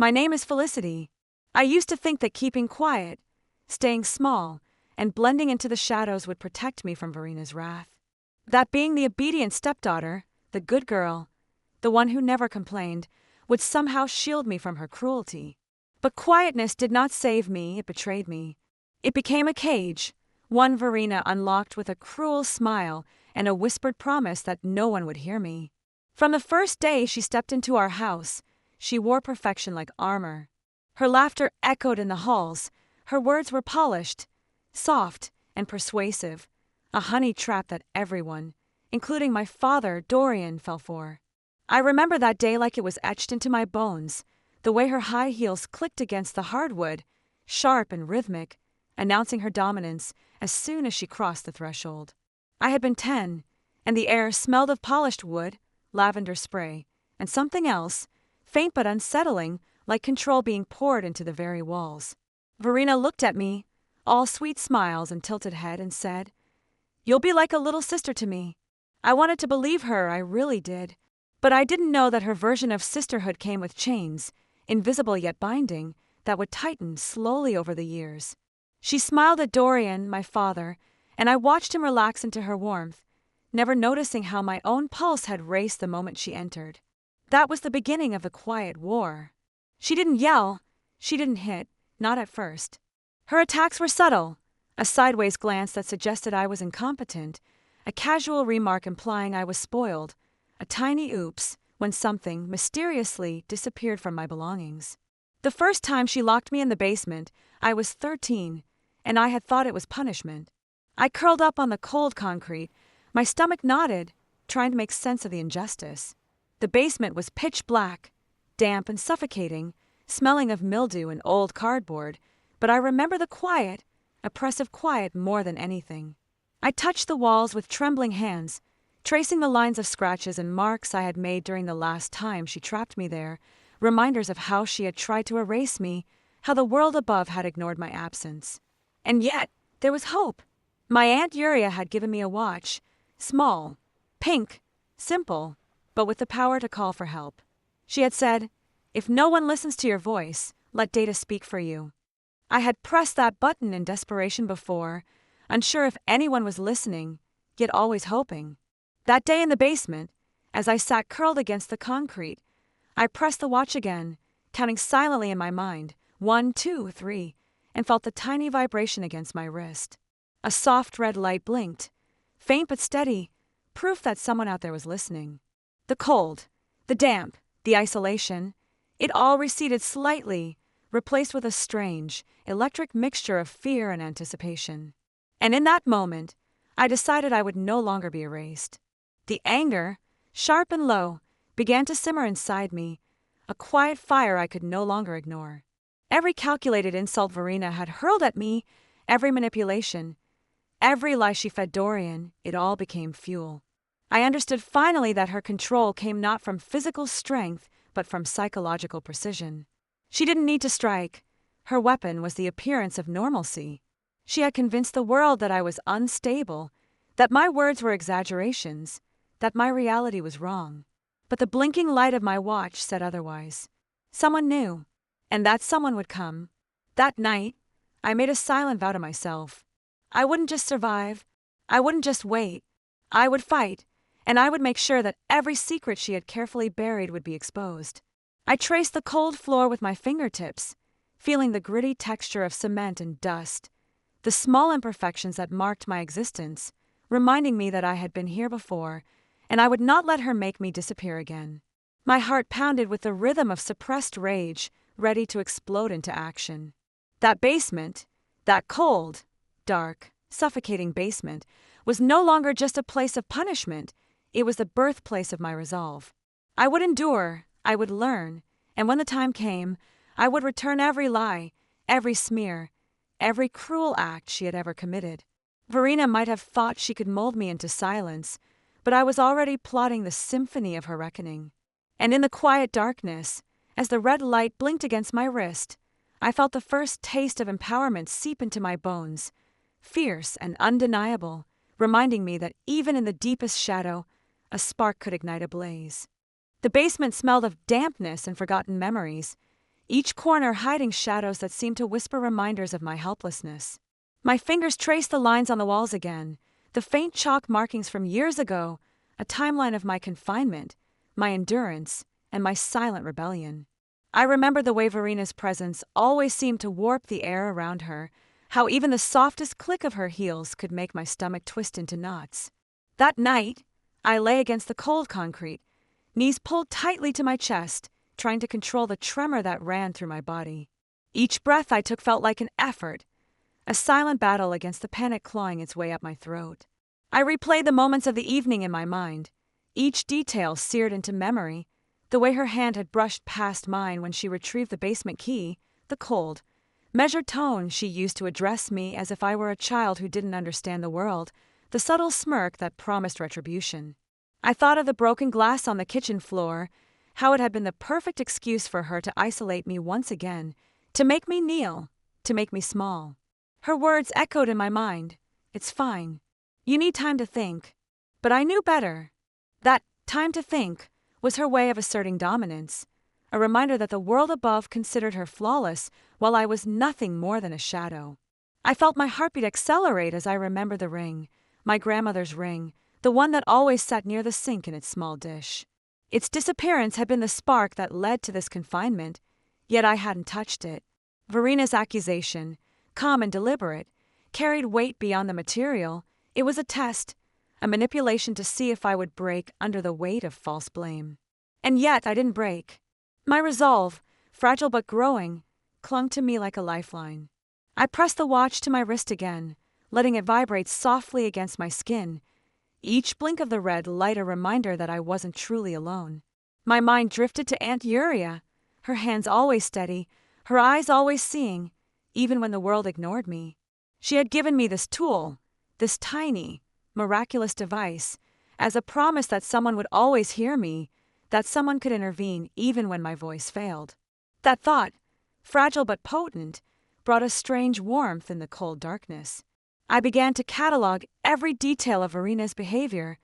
My name is Felicity. I used to think that keeping quiet, staying small, and blending into the shadows would protect me from Verina's wrath. That being the obedient stepdaughter, the good girl, the one who never complained, would somehow shield me from her cruelty. But quietness did not save me, it betrayed me. It became a cage, one Verina unlocked with a cruel smile and a whispered promise that no one would hear me. From the first day she stepped into our house, she wore perfection like armor. Her laughter echoed in the halls, her words were polished, soft, and persuasive, a honey trap that everyone, including my father, Dorian, fell for. I remember that day like it was etched into my bones, the way her high heels clicked against the hardwood, sharp and rhythmic, announcing her dominance as soon as she crossed the threshold. I had been 10, and the air smelled of polished wood, lavender spray, and something else, faint but unsettling, like control being poured into the very walls. Verina looked at me, all sweet smiles and tilted head, and said, "You'll be like a little sister to me." I wanted to believe her, I really did. But I didn't know that her version of sisterhood came with chains, invisible yet binding, that would tighten slowly over the years. She smiled at Dorian, my father, and I watched him relax into her warmth, never noticing how my own pulse had raced the moment she entered. That was the beginning of the quiet war. She didn't yell, she didn't hit, not at first. Her attacks were subtle, a sideways glance that suggested I was incompetent, a casual remark implying I was spoiled, a tiny oops when something mysteriously disappeared from my belongings. The first time she locked me in the basement, I was 13, and I had thought it was punishment. I curled up on the cold concrete, my stomach knotted, trying to make sense of the injustice. The basement was pitch black, damp and suffocating, smelling of mildew and old cardboard, but I remember the quiet, oppressive quiet more than anything. I touched the walls with trembling hands, tracing the lines of scratches and marks I had made during the last time she trapped me there, reminders of how she had tried to erase me, how the world above had ignored my absence. And yet, there was hope. My Aunt Uriah had given me a watch, small, pink, simple, but with the power to call for help. She had said, "If no one listens to your voice, let data speak for you." I had pressed that button in desperation before, unsure if anyone was listening, yet always hoping. That day in the basement, as I sat curled against the concrete, I pressed the watch again, counting silently in my mind, 1, 2, 3, and felt the tiny vibration against my wrist. A soft red light blinked, faint but steady, proof that someone out there was listening. The cold, the damp, the isolation, it all receded slightly, replaced with a strange, electric mixture of fear and anticipation. And in that moment, I decided I would no longer be erased. The anger, sharp and low, began to simmer inside me, a quiet fire I could no longer ignore. Every calculated insult Verina had hurled at me, every manipulation, every lie she fed Dorian, it all became fuel. I understood finally that her control came not from physical strength, but from psychological precision. She didn't need to strike. Her weapon was the appearance of normalcy. She had convinced the world that I was unstable, that my words were exaggerations, that my reality was wrong. But the blinking light of my watch said otherwise. Someone knew, and that someone would come. That night, I made a silent vow to myself. I wouldn't just survive. I wouldn't just wait. I would fight, and I would make sure that every secret she had carefully buried would be exposed. I traced the cold floor with my fingertips, feeling the gritty texture of cement and dust, the small imperfections that marked my existence, reminding me that I had been here before, and I would not let her make me disappear again. My heart pounded with the rhythm of suppressed rage, ready to explode into action. That basement, that cold, dark, suffocating basement, was no longer just a place of punishment, it was the birthplace of my resolve. I would endure, I would learn, and when the time came, I would return every lie, every smear, every cruel act she had ever committed. Verina might have thought she could mold me into silence, but I was already plotting the symphony of her reckoning. And in the quiet darkness, as the red light blinked against my wrist, I felt the first taste of empowerment seep into my bones, fierce and undeniable, reminding me that even in the deepest shadow, a spark could ignite a blaze. The basement smelled of dampness and forgotten memories. each corner hiding shadows that seemed to whisper reminders of my helplessness. My fingers traced the lines on the walls again, the faint chalk markings from years ago, a timeline of my confinement, my endurance, and my silent rebellion. I remembered the way Verina's presence always seemed to warp the air around her, how even the softest click of her heels could make my stomach twist into knots. That night, I lay against the cold concrete, knees pulled tightly to my chest, trying to control the tremor that ran through my body. Each breath I took felt like an effort, a silent battle against the panic clawing its way up my throat. I replayed the moments of the evening in my mind, each detail seared into memory, the way her hand had brushed past mine when she retrieved the basement key, the cold, measured tone she used to address me as if I were a child who didn't understand the world, the subtle smirk that promised retribution. I thought of the broken glass on the kitchen floor, how it had been the perfect excuse for her to isolate me once again, to make me kneel, to make me small. Her words echoed in my mind. It's fine. You need time to think. But I knew better. That time to think was her way of asserting dominance, a reminder that the world above considered her flawless while I was nothing more than a shadow. I felt my heartbeat accelerate as I remembered the ring, my grandmother's ring, the one that always sat near the sink in its small dish. Its disappearance had been the spark that led to this confinement, yet I hadn't touched it. Verina's accusation, calm and deliberate, carried weight beyond the material. It was a test, a manipulation to see if I would break under the weight of false blame. And yet I didn't break. My resolve, fragile but growing, clung to me like a lifeline. I pressed the watch to my wrist again, letting it vibrate softly against my skin, each blink of the red light a reminder that I wasn't truly alone. My mind drifted to Aunt Uriah, her hands always steady, her eyes always seeing, even when the world ignored me. She had given me this tool, this tiny, miraculous device, as a promise that someone would always hear me, that someone could intervene even when my voice failed. That thought, fragile but potent, brought a strange warmth in the cold darkness. I began to catalog every detail of Verina's behavior,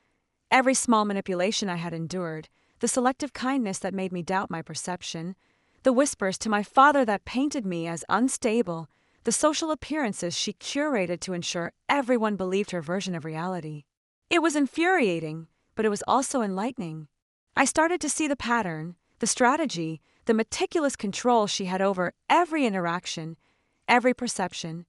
every small manipulation I had endured, the selective kindness that made me doubt my perception, the whispers to my father that painted me as unstable, the social appearances she curated to ensure everyone believed her version of reality. It was infuriating, but it was also enlightening. I started to see the pattern, the strategy, the meticulous control she had over every interaction, every perception,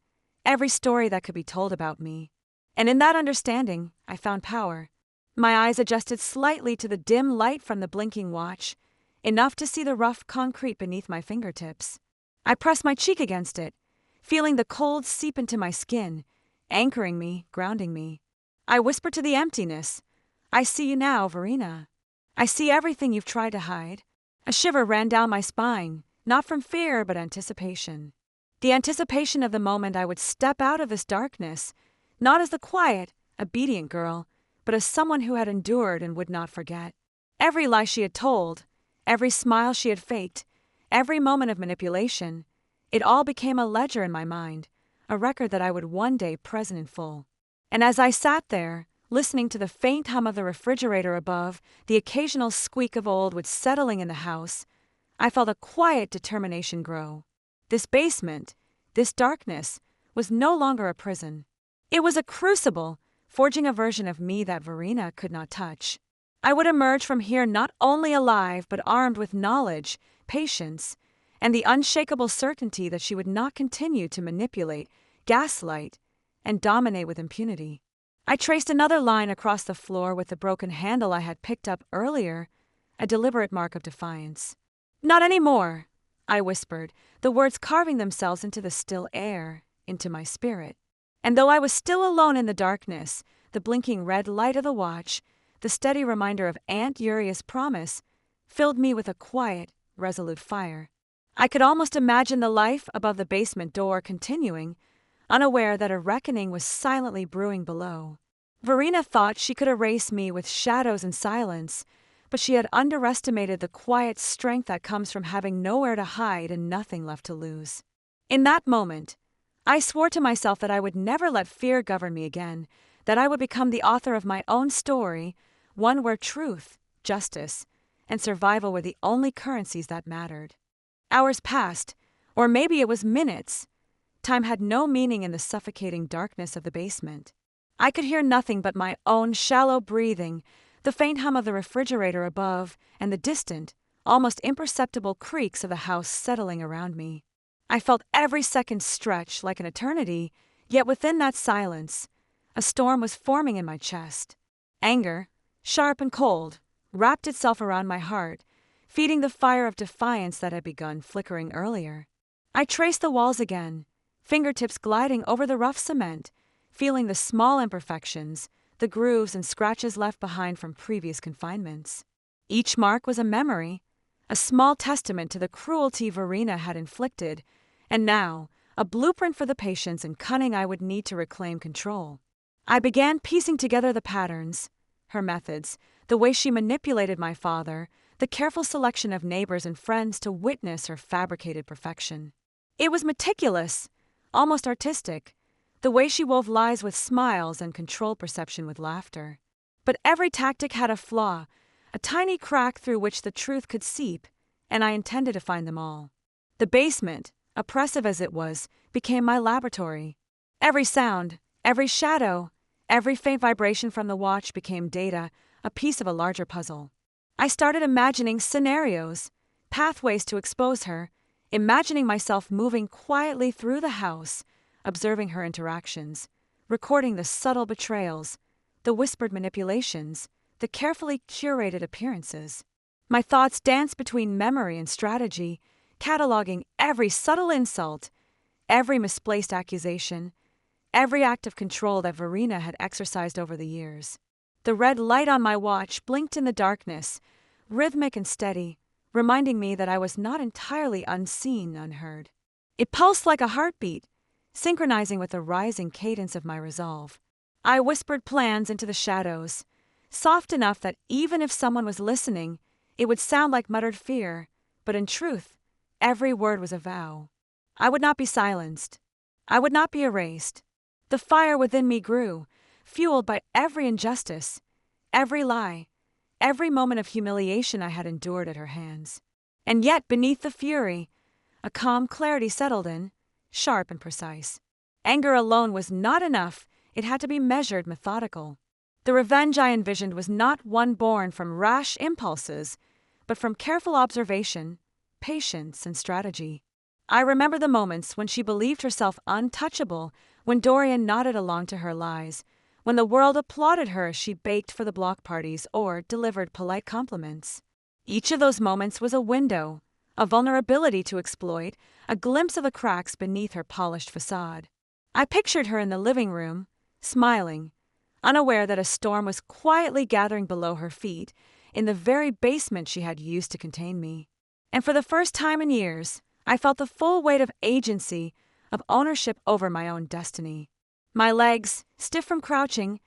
every story that could be told about me. And in that understanding, I found power. My eyes adjusted slightly to the dim light from the blinking watch, enough to see the rough concrete beneath my fingertips. I pressed my cheek against it, feeling the cold seep into my skin, anchoring me, grounding me. I whispered to the emptiness, "I see you now, Verina. I see everything you've tried to hide." A shiver ran down my spine, not from fear but anticipation. The anticipation of the moment I would step out of this darkness, not as the quiet, obedient girl, but as someone who had endured and would not forget. Every lie she had told, every smile she had faked, every moment of manipulation, it all became a ledger in my mind, a record that I would one day present in full. And as I sat there, listening to the faint hum of the refrigerator above, the occasional squeak of old wood settling in the house, I felt a quiet determination grow. This basement, this darkness, was no longer a prison. It was a crucible, forging a version of me that Verina could not touch. I would emerge from here not only alive but armed with knowledge, patience, and the unshakable certainty that she would not continue to manipulate, gaslight, and dominate with impunity. I traced another line across the floor with the broken handle I had picked up earlier, a deliberate mark of defiance. "Not anymore," I whispered, the words carving themselves into the still air, into my spirit. And though I was still alone in the darkness, the blinking red light of the watch, the steady reminder of Aunt Uriah's promise, filled me with a quiet, resolute fire. I could almost imagine the life above the basement door continuing, unaware that a reckoning was silently brewing below. Verina thought she could erase me with shadows and silence, but she had underestimated the quiet strength that comes from having nowhere to hide and nothing left to lose. In that moment, I swore to myself that I would never let fear govern me again, that I would become the author of my own story, one where truth, justice, and survival were the only currencies that mattered. Hours passed, or maybe it was minutes. Time had no meaning in the suffocating darkness of the basement. I could hear nothing but my own shallow breathing, the faint hum of the refrigerator above, and the distant, almost imperceptible creaks of the house settling around me. I felt every second stretch like an eternity, yet within that silence, a storm was forming in my chest. Anger, sharp and cold, wrapped itself around my heart, feeding the fire of defiance that had begun flickering earlier. I traced the walls again, fingertips gliding over the rough cement, feeling the small imperfections, the grooves and scratches left behind from previous confinements. Each mark was a memory, a small testament to the cruelty Verena had inflicted, and now, a blueprint for the patience and cunning I would need to reclaim control. I began piecing together the patterns, her methods, the way she manipulated my father, the careful selection of neighbors and friends to witness her fabricated perfection. It was meticulous, almost artistic, the way she wove lies with smiles and controlled perception with laughter. But every tactic had a flaw, a tiny crack through which the truth could seep, and I intended to find them all. The basement, oppressive as it was, became my laboratory. Every sound, every shadow, every faint vibration from the watch became data, a piece of a larger puzzle. I started imagining scenarios, pathways to expose her, imagining myself moving quietly through the house, observing her interactions, recording the subtle betrayals, the whispered manipulations, the carefully curated appearances. My thoughts danced between memory and strategy, cataloging every subtle insult, every misplaced accusation, every act of control that Verena had exercised over the years. The red light on my watch blinked in the darkness, rhythmic and steady, reminding me that I was not entirely unseen, unheard. It pulsed like a heartbeat, synchronizing with the rising cadence of my resolve. I whispered plans into the shadows, soft enough that even if someone was listening, it would sound like muttered fear, but in truth, every word was a vow. I would not be silenced. I would not be erased. The fire within me grew, fueled by every injustice, every lie, every moment of humiliation I had endured at her hands. And yet, beneath the fury, a calm clarity settled in, sharp and precise. Anger alone was not enough, it had to be measured, methodical. The revenge I envisioned was not one born from rash impulses, but from careful observation, patience, and strategy. I remember the moments when she believed herself untouchable, when Dorian nodded along to her lies, when the world applauded her as she baked for the block parties or delivered polite compliments. Each of those moments was a window, a vulnerability to exploit, a glimpse of the cracks beneath her polished facade. I pictured her in the living room, smiling, unaware that a storm was quietly gathering below her feet, in the very basement she had used to contain me. And for the first time in years, I felt the full weight of agency, of ownership over my own destiny. My legs, stiff from crouching,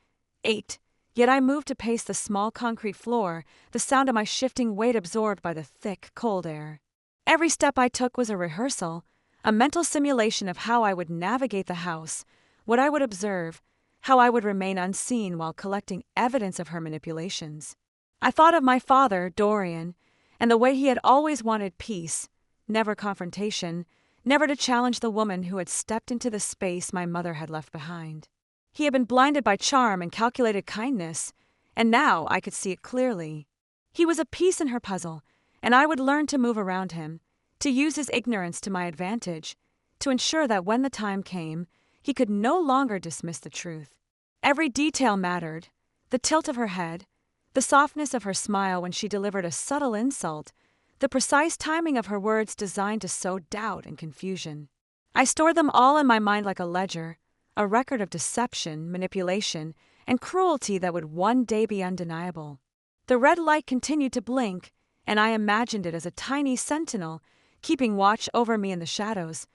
ached, yet I moved to pace the small concrete floor, the sound of my shifting weight absorbed by the thick, cold air. Every step I took was a rehearsal, a mental simulation of how I would navigate the house, what I would observe, how I would remain unseen while collecting evidence of her manipulations. I thought of my father, Dorian, and the way he had always wanted peace, never confrontation, never to challenge the woman who had stepped into the space my mother had left behind. He had been blinded by charm and calculated kindness, and now I could see it clearly. He was a piece in her puzzle, and I would learn to move around him, to use his ignorance to my advantage, to ensure that when the time came, he could no longer dismiss the truth. Every detail mattered, the tilt of her head, the softness of her smile when she delivered a subtle insult, the precise timing of her words designed to sow doubt and confusion. I stored them all in my mind like a ledger, a record of deception, manipulation, and cruelty that would one day be undeniable. The red light continued to blink, and I imagined it as a tiny sentinel, keeping watch over me in the shadows,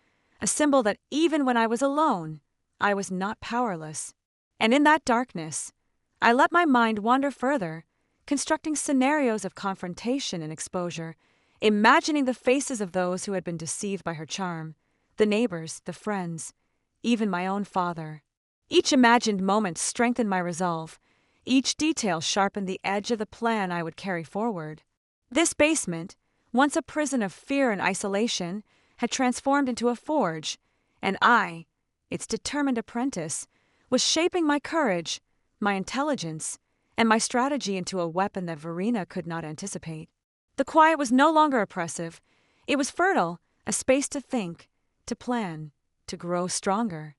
a symbol that even when I was alone, I was not powerless. And in that darkness, I let my mind wander further, constructing scenarios of confrontation and exposure, imagining the faces of those who had been deceived by her charm, the neighbors, the friends, even my own father. Each imagined moment strengthened my resolve. Each detail sharpened the edge of the plan I would carry forward. This basement, once a prison of fear and isolation, had transformed into a forge, and I, its determined apprentice, was shaping my courage, my intelligence, and my strategy into a weapon that Verena could not anticipate. The quiet was no longer oppressive. It was fertile, a space to think, to plan, to grow stronger.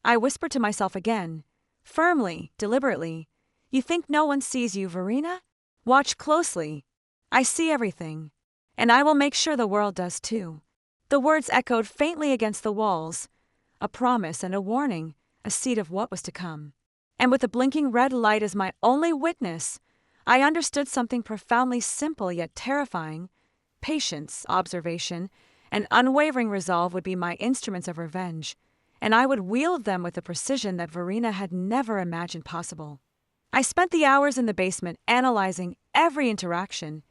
I whispered to myself again, firmly, deliberately, "You think no one sees you, Verena? Watch closely. I see everything. And I will make sure the world does too." The words echoed faintly against the walls, a promise and a warning, a seed of what was to come. And with the blinking red light as my only witness, I understood something profoundly simple yet terrifying. Patience, observation, and unwavering resolve would be my instruments of revenge, and I would wield them with a precision that Verena had never imagined possible. I spent the hours in the basement analyzing every interaction,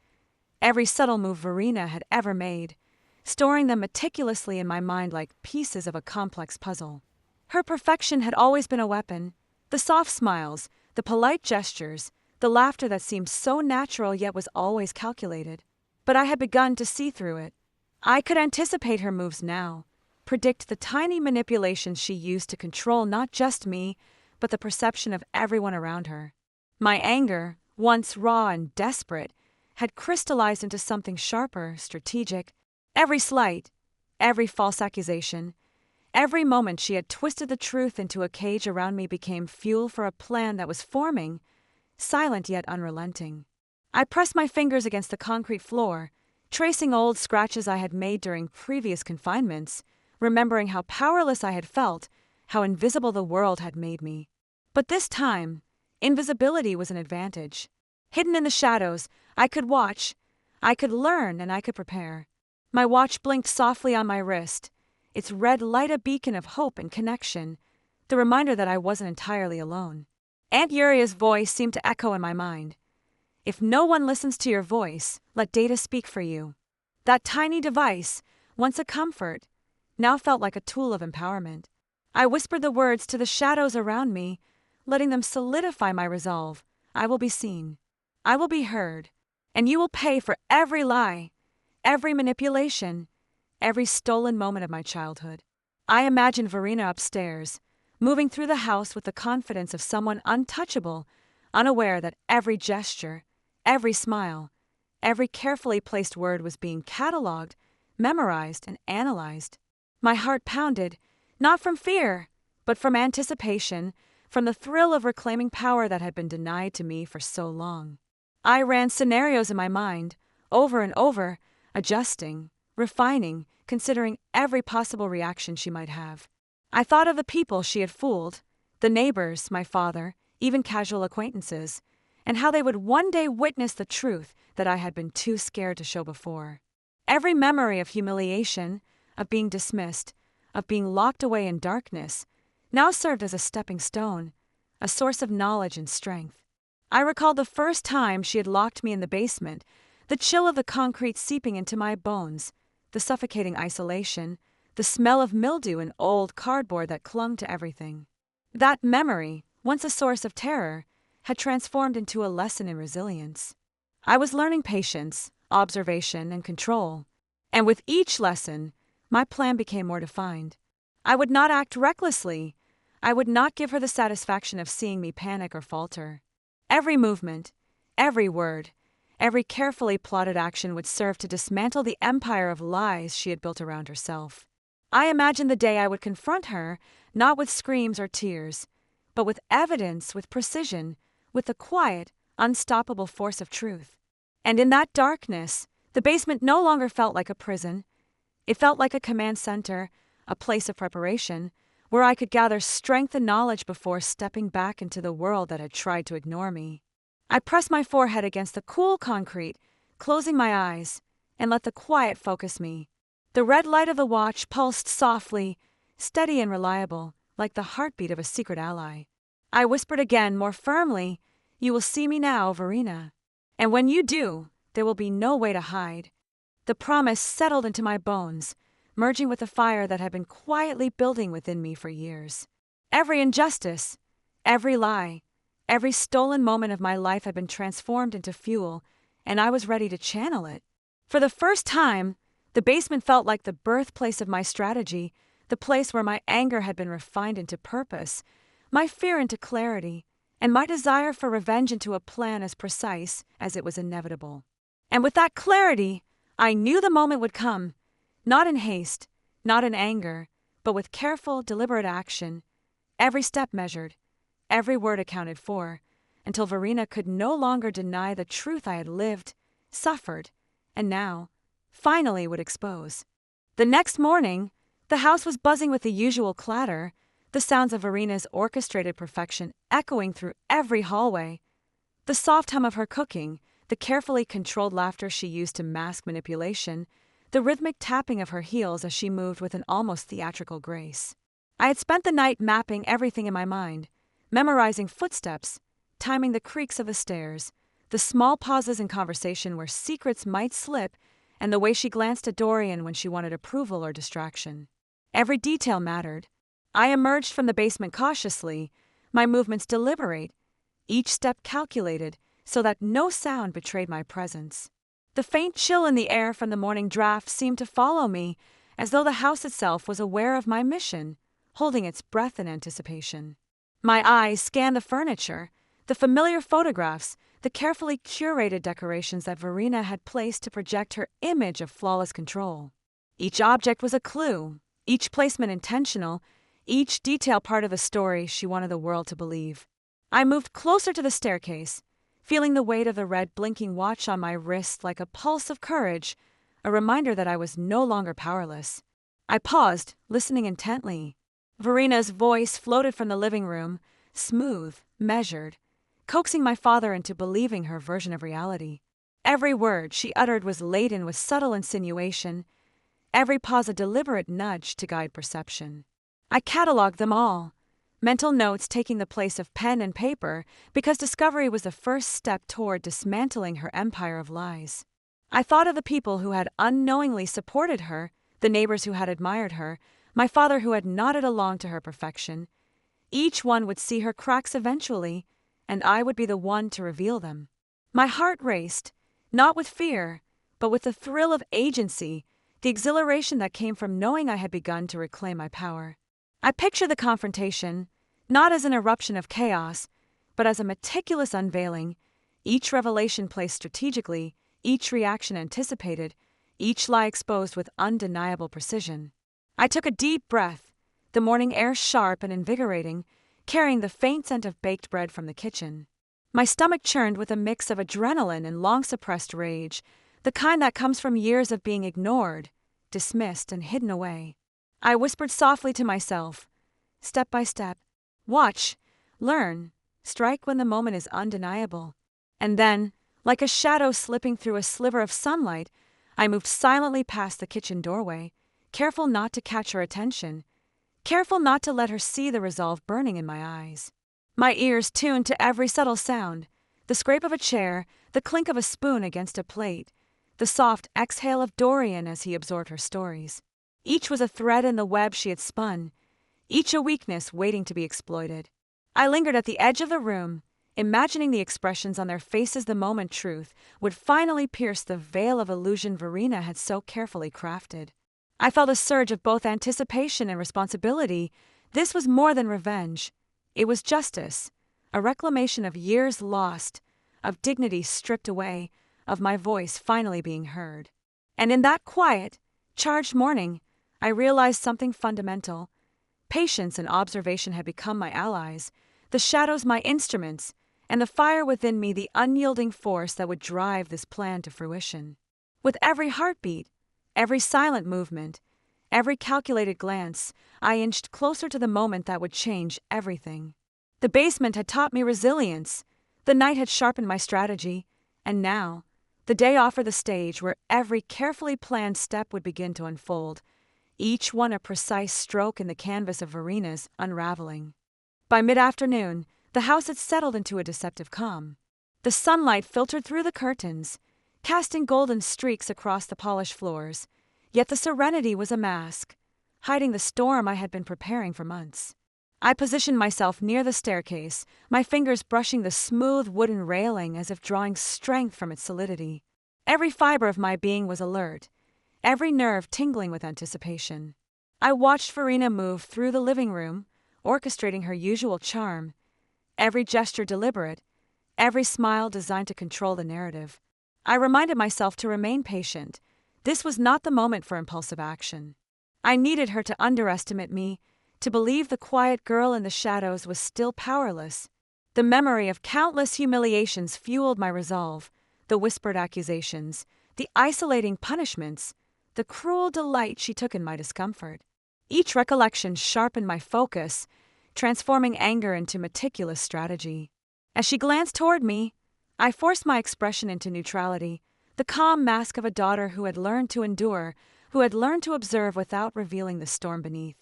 every subtle move Verena had ever made, storing them meticulously in my mind like pieces of a complex puzzle. Her perfection had always been a weapon. The soft smiles, the polite gestures, the laughter that seemed so natural yet was always calculated. But I had begun to see through it. I could anticipate her moves now, predict the tiny manipulations she used to control not just me, but the perception of everyone around her. My anger, once raw and desperate, had crystallized into something sharper, strategic. Every slight, every false accusation, every moment she had twisted the truth into a cage around me became fuel for a plan that was forming, silent yet unrelenting. I pressed my fingers against the concrete floor, tracing old scratches I had made during previous confinements, remembering how powerless I had felt, how invisible the world had made me. But this time, invisibility was an advantage. Hidden in the shadows, I could watch, I could learn, and I could prepare. My watch blinked softly on my wrist, its red light a beacon of hope and connection, the reminder that I wasn't entirely alone. Aunt Uriah's voice seemed to echo in my mind. "If no one listens to your voice, let data speak for you." That tiny device, once a comfort, now felt like a tool of empowerment. I whispered the words to the shadows around me, letting them solidify my resolve. I will be seen. I will be heard. And you will pay for every lie, every manipulation, every stolen moment of my childhood. I imagined Verena upstairs, moving through the house with the confidence of someone untouchable, unaware that every gesture, every smile, every carefully placed word was being catalogued, memorized, and analyzed. My heart pounded, not from fear, but from anticipation, from the thrill of reclaiming power that had been denied to me for so long. I ran scenarios in my mind, over and over, adjusting, refining, considering every possible reaction she might have. I thought of the people she had fooled, the neighbors, my father, even casual acquaintances, and how they would one day witness the truth that I had been too scared to show before. Every memory of humiliation, of being dismissed, of being locked away in darkness, now served as a stepping stone, a source of knowledge and strength. I recalled the first time she had locked me in the basement, the chill of the concrete seeping into my bones, the suffocating isolation, the smell of mildew and old cardboard that clung to everything. That memory, once a source of terror, had transformed into a lesson in resilience. I was learning patience, observation, and control, and with each lesson, my plan became more defined. I would not act recklessly. I would not give her the satisfaction of seeing me panic or falter. Every movement, every word, every carefully plotted action would serve to dismantle the empire of lies she had built around herself. I imagined the day I would confront her, not with screams or tears, but with evidence, with precision, with the quiet, unstoppable force of truth. And in that darkness, the basement no longer felt like a prison. It felt like a command center, a place of preparation, where I could gather strength and knowledge before stepping back into the world that had tried to ignore me. I pressed my forehead against the cool concrete, closing my eyes, and let the quiet focus me. The red light of the watch pulsed softly, steady and reliable, like the heartbeat of a secret ally. I whispered again, more firmly, "You will see me now, Verena. And when you do, there will be no way to hide." The promise settled into my bones, merging with the fire that had been quietly building within me for years. Every injustice, every lie, every stolen moment of my life had been transformed into fuel, and I was ready to channel it, For the first time, the basement felt like the birthplace of my strategy, the place where my anger had been refined into purpose, my fear into clarity, and my desire for revenge into a plan as precise as it was inevitable. And with that clarity, I knew the moment would come, not in haste, not in anger, but with careful, deliberate action, every step measured, every word accounted for, until Verena could no longer deny the truth I had lived, suffered, and now, finally would expose. The next morning, the house was buzzing with the usual clatter, the sounds of Verena's orchestrated perfection echoing through every hallway. The soft hum of her cooking, the carefully controlled laughter she used to mask manipulation, the rhythmic tapping of her heels as she moved with an almost theatrical grace. I had spent the night mapping everything in my mind, memorizing footsteps, timing the creaks of the stairs, the small pauses in conversation where secrets might slip, and the way she glanced at Dorian when she wanted approval or distraction. Every detail mattered. I emerged from the basement cautiously, my movements deliberate, each step calculated so that no sound betrayed my presence. The faint chill in the air from the morning draft seemed to follow me, as though the house itself was aware of my mission, holding its breath in anticipation. My eyes scanned the furniture, the familiar photographs, the carefully curated decorations that Verena had placed to project her image of flawless control. Each object was a clue, each placement intentional, each detail part of the story she wanted the world to believe. I moved closer to the staircase, feeling the weight of the red blinking watch on my wrist like a pulse of courage, a reminder that I was no longer powerless. I paused, listening intently. Verena's voice floated from the living room, smooth, measured, coaxing my father into believing her version of reality. Every word she uttered was laden with subtle insinuation, every pause a deliberate nudge to guide perception. I cataloged them all, mental notes taking the place of pen and paper because discovery was the first step toward dismantling her empire of lies. I thought of the people who had unknowingly supported her, the neighbors who had admired her, my father who had nodded along to her perfection. Each one would see her cracks eventually, and I would be the one to reveal them. My heart raced, not with fear, but with the thrill of agency, the exhilaration that came from knowing I had begun to reclaim my power. I picture the confrontation, not as an eruption of chaos, but as a meticulous unveiling, each revelation placed strategically, each reaction anticipated, each lie exposed with undeniable precision. I took a deep breath, the morning air sharp and invigorating, carrying the faint scent of baked bread from the kitchen. My stomach churned with a mix of adrenaline and long-suppressed rage, the kind that comes from years of being ignored, dismissed, and hidden away. I whispered softly to myself, step by step, watch, learn, strike when the moment is undeniable. And then, like a shadow slipping through a sliver of sunlight, I moved silently past the kitchen doorway, careful not to catch her attention, careful not to let her see the resolve burning in my eyes. My ears tuned to every subtle sound, the scrape of a chair, the clink of a spoon against a plate, the soft exhale of Dorian as he absorbed her stories. Each was a thread in the web she had spun, each a weakness waiting to be exploited. I lingered at the edge of the room, imagining the expressions on their faces the moment truth would finally pierce the veil of illusion Verena had so carefully crafted. I felt a surge of both anticipation and responsibility. This was more than revenge. It was justice, a reclamation of years lost, of dignity stripped away, of my voice finally being heard. And in that quiet, charged morning, I realized something fundamental. Patience and observation had become my allies, the shadows my instruments, and the fire within me the unyielding force that would drive this plan to fruition. With every heartbeat, every silent movement, every calculated glance, I inched closer to the moment that would change everything. The basement had taught me resilience, the night had sharpened my strategy, and now, the day offered the stage where every carefully planned step would begin to unfold, each one a precise stroke in the canvas of Verena's unraveling. By mid-afternoon, the house had settled into a deceptive calm. The sunlight filtered through the curtains, casting golden streaks across the polished floors, yet the serenity was a mask, hiding the storm I had been preparing for months. I positioned myself near the staircase, my fingers brushing the smooth wooden railing as if drawing strength from its solidity. Every fiber of my being was alert, every nerve tingling with anticipation. I watched Verena move through the living room, orchestrating her usual charm, every gesture deliberate, every smile designed to control the narrative. I reminded myself to remain patient. This was not the moment for impulsive action. I needed her to underestimate me, to believe the quiet girl in the shadows was still powerless. The memory of countless humiliations fueled my resolve, the whispered accusations, the isolating punishments, the cruel delight she took in my discomfort. Each recollection sharpened my focus, transforming anger into meticulous strategy. As she glanced toward me, I forced my expression into neutrality, the calm mask of a daughter who had learned to endure, who had learned to observe without revealing the storm beneath.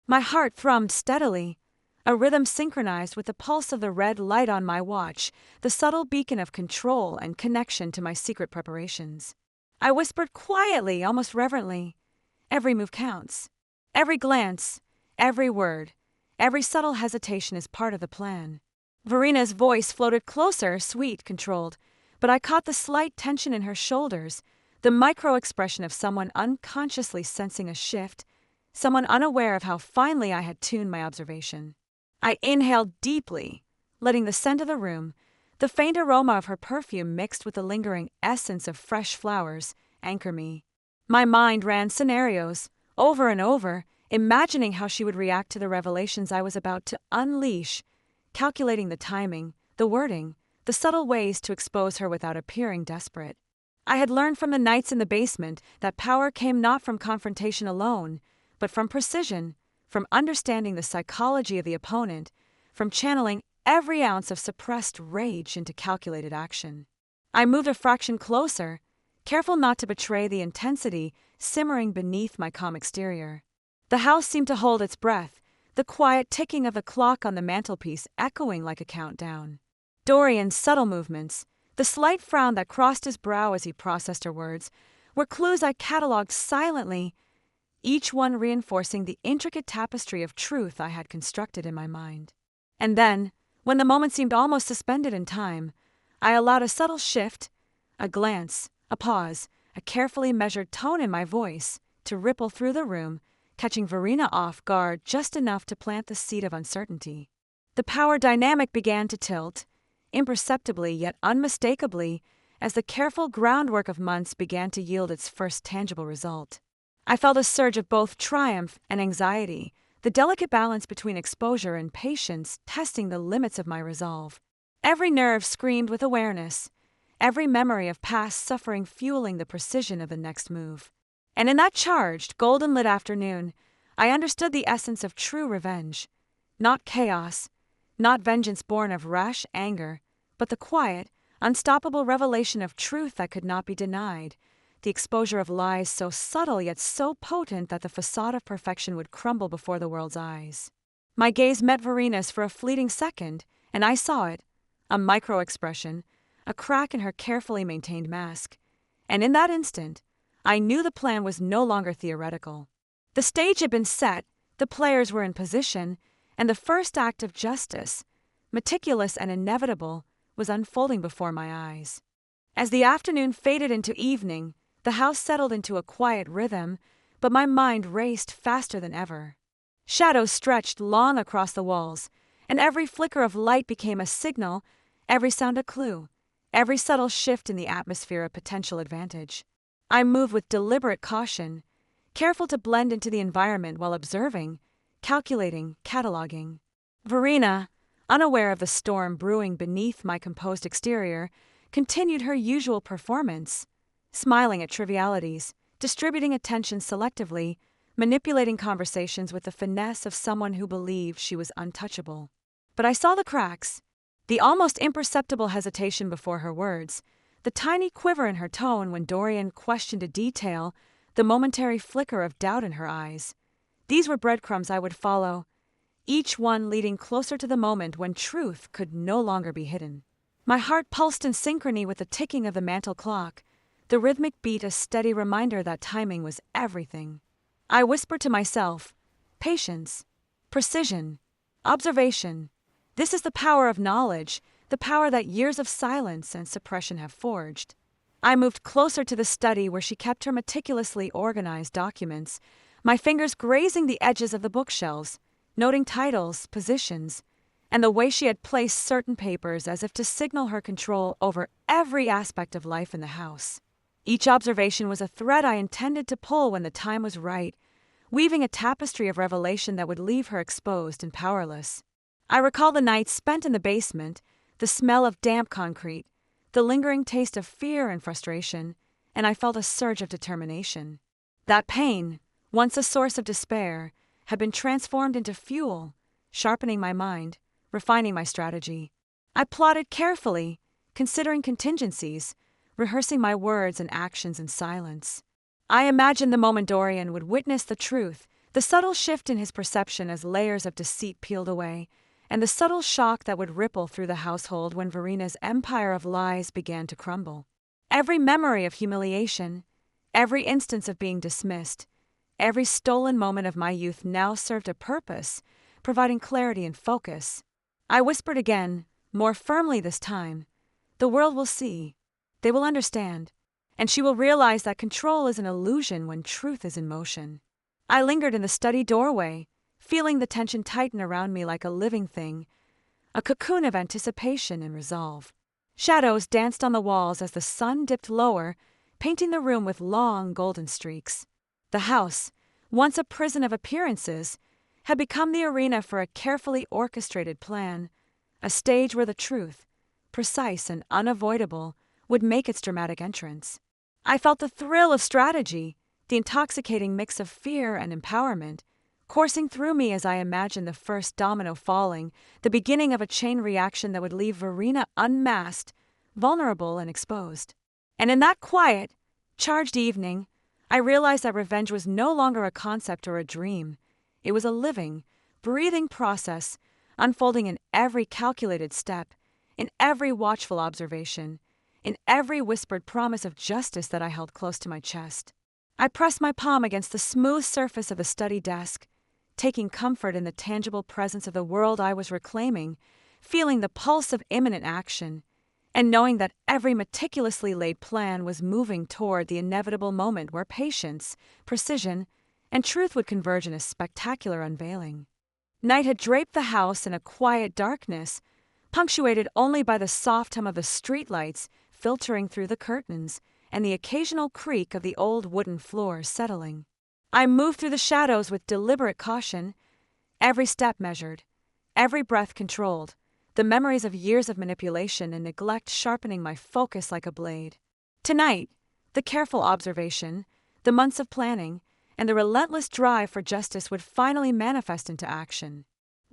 My heart thrummed steadily, a rhythm synchronized with the pulse of the red light on my watch, the subtle beacon of control and connection to my secret preparations. I whispered quietly, almost reverently, "Every move counts. Every glance, every word, every subtle hesitation is part of the plan." Verena's voice floated closer, sweet, controlled, but I caught the slight tension in her shoulders, the micro-expression of someone unconsciously sensing a shift, someone unaware of how finely I had tuned my observation. I inhaled deeply, letting the scent of the room, the faint aroma of her perfume mixed with the lingering essence of fresh flowers, anchor me. My mind ran scenarios, over and over, imagining how she would react to the revelations I was about to unleash, calculating the timing, the wording, the subtle ways to expose her without appearing desperate. I had learned from the nights in the basement that power came not from confrontation alone, but from precision, from understanding the psychology of the opponent, from channeling every ounce of suppressed rage into calculated action. I moved a fraction closer, careful not to betray the intensity simmering beneath my calm exterior. The house seemed to hold its breath, the quiet ticking of the clock on the mantelpiece echoing like a countdown. Dorian's subtle movements, the slight frown that crossed his brow as he processed her words, were clues I catalogued silently, each one reinforcing the intricate tapestry of truth I had constructed in my mind. And then, when the moment seemed almost suspended in time, I allowed a subtle shift, a glance, a pause, a carefully measured tone in my voice to ripple through the room, catching Verena off guard just enough to plant the seed of uncertainty. The power dynamic began to tilt, imperceptibly yet unmistakably, as the careful groundwork of months began to yield its first tangible result. I felt a surge of both triumph and anxiety, the delicate balance between exposure and patience testing the limits of my resolve. Every nerve screamed with awareness, every memory of past suffering fueling the precision of the next move. And in that charged, golden-lit afternoon, I understood the essence of true revenge. Not chaos, not vengeance born of rash anger, but the quiet, unstoppable revelation of truth that could not be denied, the exposure of lies so subtle yet so potent that the facade of perfection would crumble before the world's eyes. My gaze met Verena's for a fleeting second, and I saw it, a micro-expression, a crack in her carefully maintained mask. And in that instant, I knew the plan was no longer theoretical. The stage had been set, the players were in position, and the first act of justice, meticulous and inevitable, was unfolding before my eyes. As the afternoon faded into evening, the house settled into a quiet rhythm, but my mind raced faster than ever. Shadows stretched long across the walls, and every flicker of light became a signal, every sound a clue, every subtle shift in the atmosphere a potential advantage. I moved with deliberate caution, careful to blend into the environment while observing, calculating, cataloging. Verena, unaware of the storm brewing beneath my composed exterior, continued her usual performance, smiling at trivialities, distributing attention selectively, manipulating conversations with the finesse of someone who believed she was untouchable. But I saw the cracks, the almost imperceptible hesitation before her words, the tiny quiver in her tone when Dorian questioned a detail, the momentary flicker of doubt in her eyes. These were breadcrumbs I would follow, each one leading closer to the moment when truth could no longer be hidden. My heart pulsed in synchrony with the ticking of the mantel clock, the rhythmic beat a steady reminder that timing was everything. I whispered to myself, patience, precision, observation. This is the power of knowledge, the power that years of silence and suppression have forged. I moved closer to the study where she kept her meticulously organized documents, my fingers grazing the edges of the bookshelves, noting titles, positions, and the way she had placed certain papers as if to signal her control over every aspect of life in the house. Each observation was a thread I intended to pull when the time was right, weaving a tapestry of revelation that would leave her exposed and powerless. I recall the nights spent in the basement, the smell of damp concrete, the lingering taste of fear and frustration, and I felt a surge of determination. That pain, once a source of despair, had been transformed into fuel, sharpening my mind, refining my strategy. I plotted carefully, considering contingencies, rehearsing my words and actions in silence. I imagined the moment Dorian would witness the truth, the subtle shift in his perception as layers of deceit peeled away, and the subtle shock that would ripple through the household when Verina's empire of lies began to crumble. Every memory of humiliation, every instance of being dismissed, every stolen moment of my youth now served a purpose, providing clarity and focus. I whispered again, more firmly this time, "The world will see. They will understand. And she will realize that control is an illusion when truth is in motion." I lingered in the study doorway, feeling the tension tighten around me like a living thing, a cocoon of anticipation and resolve. Shadows danced on the walls as the sun dipped lower, painting the room with long golden streaks. The house, once a prison of appearances, had become the arena for a carefully orchestrated plan, a stage where the truth, precise and unavoidable, would make its dramatic entrance. I felt the thrill of strategy, the intoxicating mix of fear and empowerment, coursing through me as I imagined the first domino falling, the beginning of a chain reaction that would leave Verina unmasked, vulnerable and exposed. And in that quiet, charged evening, I realized that revenge was no longer a concept or a dream. It was a living, breathing process, unfolding in every calculated step, in every watchful observation, in every whispered promise of justice that I held close to my chest. I pressed my palm against the smooth surface of the study desk, taking comfort in the tangible presence of the world I was reclaiming, feeling the pulse of imminent action, and knowing that every meticulously laid plan was moving toward the inevitable moment where patience, precision, and truth would converge in a spectacular unveiling. Night had draped the house in a quiet darkness, punctuated only by the soft hum of the streetlights filtering through the curtains and the occasional creak of the old wooden floors settling. I moved through the shadows with deliberate caution, every step measured, every breath controlled, the memories of years of manipulation and neglect sharpening my focus like a blade. Tonight, the careful observation, the months of planning, and the relentless drive for justice would finally manifest into action.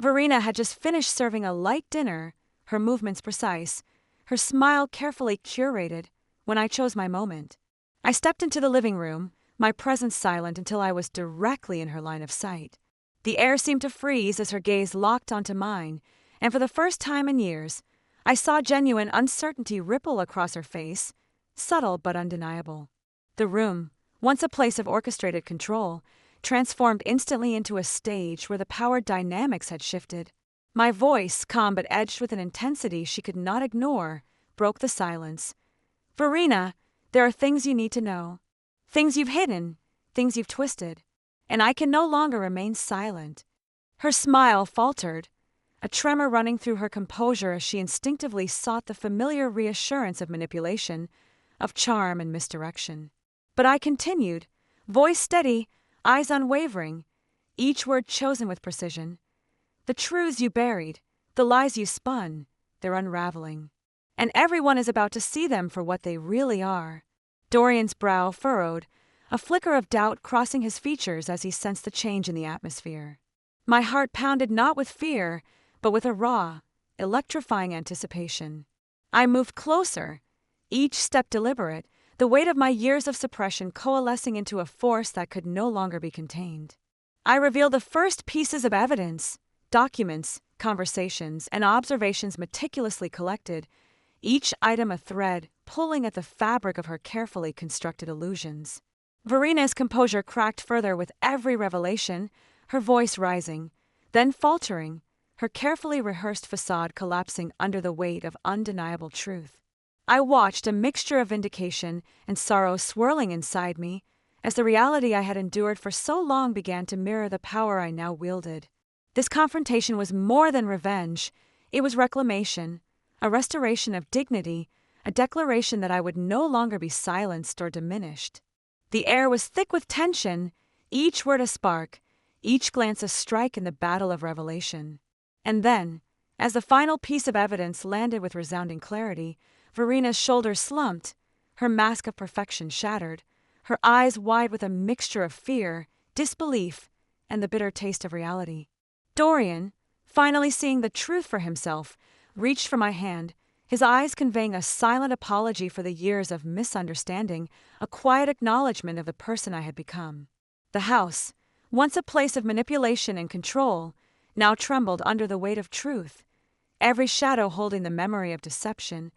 Verina had just finished serving a light dinner, her movements precise, her smile carefully curated, when I chose my moment. I stepped into the living room, my presence silent until I was directly in her line of sight. The air seemed to freeze as her gaze locked onto mine, and for the first time in years, I saw genuine uncertainty ripple across her face, subtle but undeniable. The room, once a place of orchestrated control, transformed instantly into a stage where the power dynamics had shifted. My voice, calm but edged with an intensity she could not ignore, broke the silence. "Verina, there are things you need to know. Things you've hidden, things you've twisted, and I can no longer remain silent." Her smile faltered, a tremor running through her composure as she instinctively sought the familiar reassurance of manipulation, of charm and misdirection. But I continued, voice steady, eyes unwavering, each word chosen with precision. "The truths you buried, the lies you spun, they're unraveling. And everyone is about to see them for what they really are." Dorian's brow furrowed, a flicker of doubt crossing his features as he sensed the change in the atmosphere. My heart pounded not with fear, but with a raw, electrifying anticipation. I moved closer, each step deliberate, the weight of my years of suppression coalescing into a force that could no longer be contained. I revealed the first pieces of evidence, documents, conversations, and observations meticulously collected, each item a thread pulling at the fabric of her carefully constructed illusions. Verina's composure cracked further with every revelation, her voice rising, then faltering, her carefully rehearsed facade collapsing under the weight of undeniable truth. I watched a mixture of vindication and sorrow swirling inside me as the reality I had endured for so long began to mirror the power I now wielded. This confrontation was more than revenge. It was reclamation, a restoration of dignity, a declaration that I would no longer be silenced or diminished. The air was thick with tension, each word a spark, each glance a strike in the battle of revelation. And then, as the final piece of evidence landed with resounding clarity, Verina's shoulders slumped, her mask of perfection shattered, her eyes wide with a mixture of fear, disbelief, and the bitter taste of reality. Dorian, finally seeing the truth for himself, reached for my hand, his eyes conveying a silent apology for the years of misunderstanding, a quiet acknowledgement of the person I had become. The house, once a place of manipulation and control, now trembled under the weight of truth, every shadow holding the memory of deception,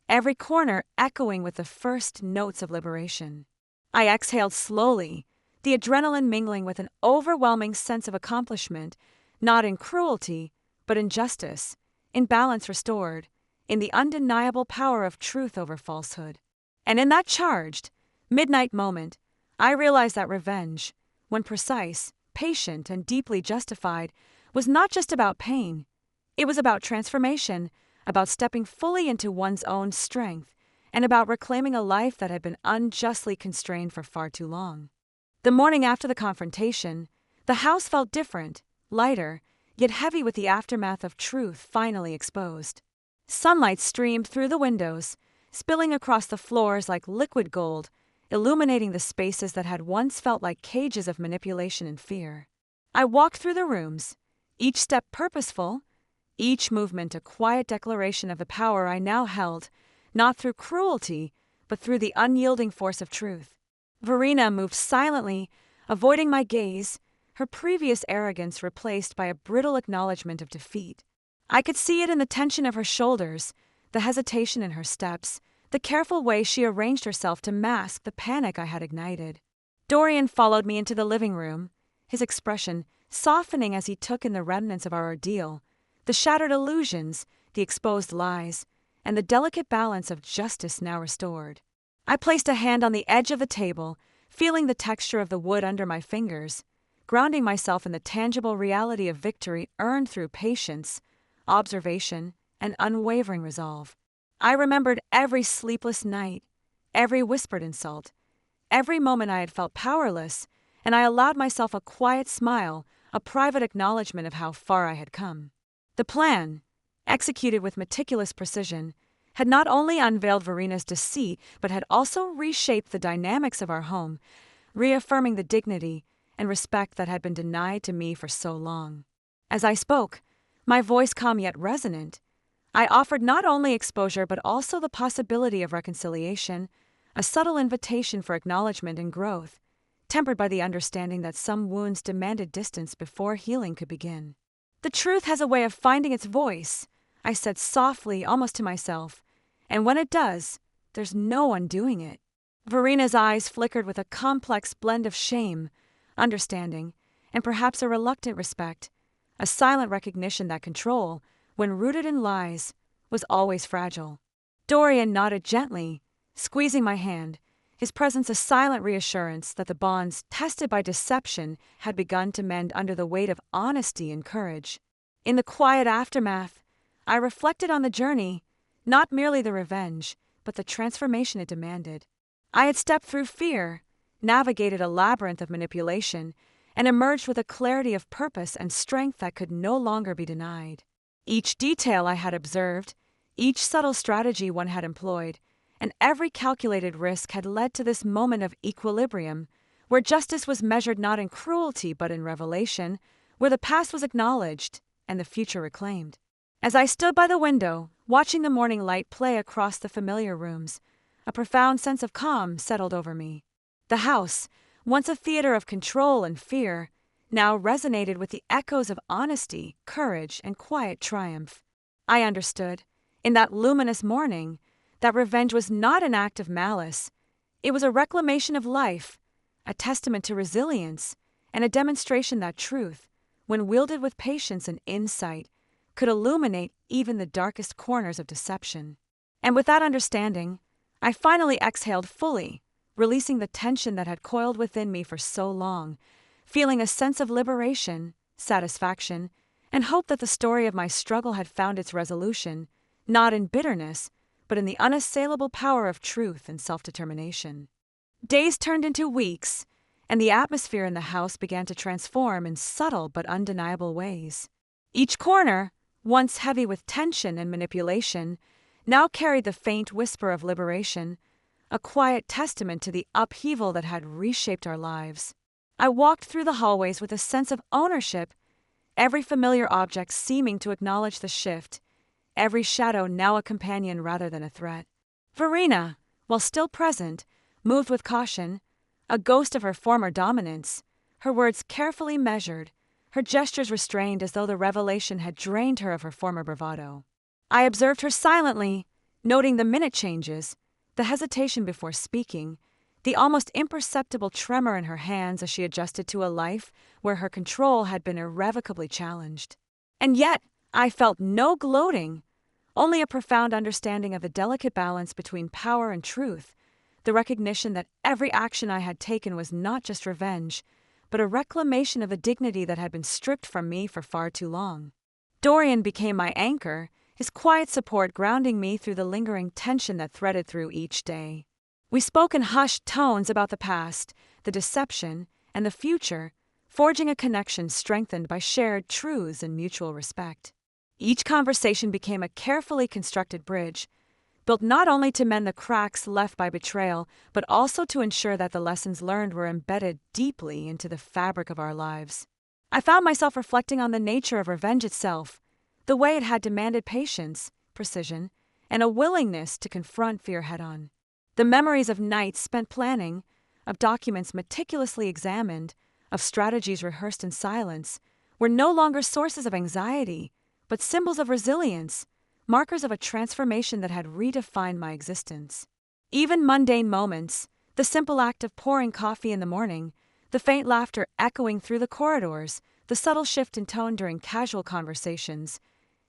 every corner echoing with the first notes of liberation. I exhaled slowly, the adrenaline mingling with an overwhelming sense of accomplishment, not in cruelty, but in justice, in balance restored, in the undeniable power of truth over falsehood. And in that charged, midnight moment, I realized that revenge, when precise, patient, and deeply justified, was not just about pain. It was about transformation, about stepping fully into one's own strength, and about reclaiming a life that had been unjustly constrained for far too long. The morning after the confrontation, the house felt different, lighter, yet heavy with the aftermath of truth finally exposed. Sunlight streamed through the windows, spilling across the floors like liquid gold, illuminating the spaces that had once felt like cages of manipulation and fear. I walked through the rooms, each step purposeful, each movement a quiet declaration of the power I now held, not through cruelty, but through the unyielding force of truth. Verina moved silently, avoiding my gaze, her previous arrogance replaced by a brittle acknowledgement of defeat. I could see it in the tension of her shoulders, the hesitation in her steps, the careful way she arranged herself to mask the panic I had ignited. Dorian followed me into the living room, his expression softening as he took in the remnants of our ordeal, the shattered illusions, the exposed lies, and the delicate balance of justice now restored. I placed a hand on the edge of the table, feeling the texture of the wood under my fingers, grounding myself in the tangible reality of victory earned through patience, observation, and unwavering resolve. I remembered every sleepless night, every whispered insult, every moment I had felt powerless, and I allowed myself a quiet smile, a private acknowledgement of how far I had come. The plan, executed with meticulous precision, had not only unveiled Verina's deceit, but had also reshaped the dynamics of our home, reaffirming the dignity and respect that had been denied to me for so long. As I spoke, my voice calm yet resonant, I offered not only exposure but also the possibility of reconciliation, a subtle invitation for acknowledgement and growth, tempered by the understanding that some wounds demanded distance before healing could begin. The truth has a way of finding its voice, I said softly, almost to myself, and when it does, there's no undoing it. Verina's eyes flickered with a complex blend of shame, understanding, and perhaps a reluctant respect, a silent recognition that control, when rooted in lies, was always fragile. Dorian nodded gently, squeezing my hand, his presence a silent reassurance that the bonds tested by deception had begun to mend under the weight of honesty and courage. In the quiet aftermath, I reflected on the journey, not merely the revenge, but the transformation it demanded. I had stepped through fear, navigated a labyrinth of manipulation, and emerged with a clarity of purpose and strength that could no longer be denied. Each detail I had observed, each subtle strategy one had employed, and every calculated risk had led to this moment of equilibrium, where justice was measured not in cruelty but in revelation, where the past was acknowledged and the future reclaimed. As I stood by the window, watching the morning light play across the familiar rooms, a profound sense of calm settled over me. The house, once a theater of control and fear, now resonated with the echoes of honesty, courage, and quiet triumph. I understood, in that luminous morning, that revenge was not an act of malice. It was a reclamation of life, a testament to resilience, and a demonstration that truth, when wielded with patience and insight, could illuminate even the darkest corners of deception. And with that understanding, I finally exhaled fully, releasing the tension that had coiled within me for so long, feeling a sense of liberation, satisfaction, and hope that the story of my struggle had found its resolution, not in bitterness, but in the unassailable power of truth and self-determination. Days turned into weeks, and the atmosphere in the house began to transform in subtle but undeniable ways. Each corner, once heavy with tension and manipulation, now carried the faint whisper of liberation, a quiet testament to the upheaval that had reshaped our lives. I walked through the hallways with a sense of ownership, every familiar object seeming to acknowledge the shift, every shadow now a companion rather than a threat. Verena, while still present, moved with caution, a ghost of her former dominance, her words carefully measured, her gestures restrained as though the revelation had drained her of her former bravado. I observed her silently, noting the minute changes, the hesitation before speaking, the almost imperceptible tremor in her hands as she adjusted to a life where her control had been irrevocably challenged. And yet, I felt no gloating, only a profound understanding of the delicate balance between power and truth, the recognition that every action I had taken was not just revenge, but a reclamation of a dignity that had been stripped from me for far too long. Dorian became my anchor, his quiet support grounding me through the lingering tension that threaded through each day. We spoke in hushed tones about the past, the deception, and the future, forging a connection strengthened by shared truths and mutual respect. Each conversation became a carefully constructed bridge, built not only to mend the cracks left by betrayal, but also to ensure that the lessons learned were embedded deeply into the fabric of our lives. I found myself reflecting on the nature of revenge itself, the way it had demanded patience, precision, and a willingness to confront fear head-on. The memories of nights spent planning, of documents meticulously examined, of strategies rehearsed in silence, were no longer sources of anxiety, but symbols of resilience, markers of a transformation that had redefined my existence. Even mundane moments, the simple act of pouring coffee in the morning, the faint laughter echoing through the corridors, the subtle shift in tone during casual conversations,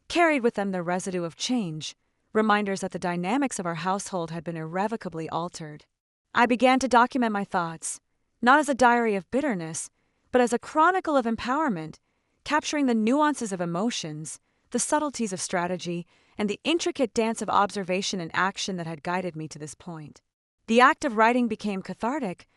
carried with them the residue of change, reminders that the dynamics of our household had been irrevocably altered. I began to document my thoughts, not as a diary of bitterness, but as a chronicle of empowerment, capturing the nuances of emotions, the subtleties of strategy, and the intricate dance of observation and action that had guided me to this point. The act of writing became cathartic,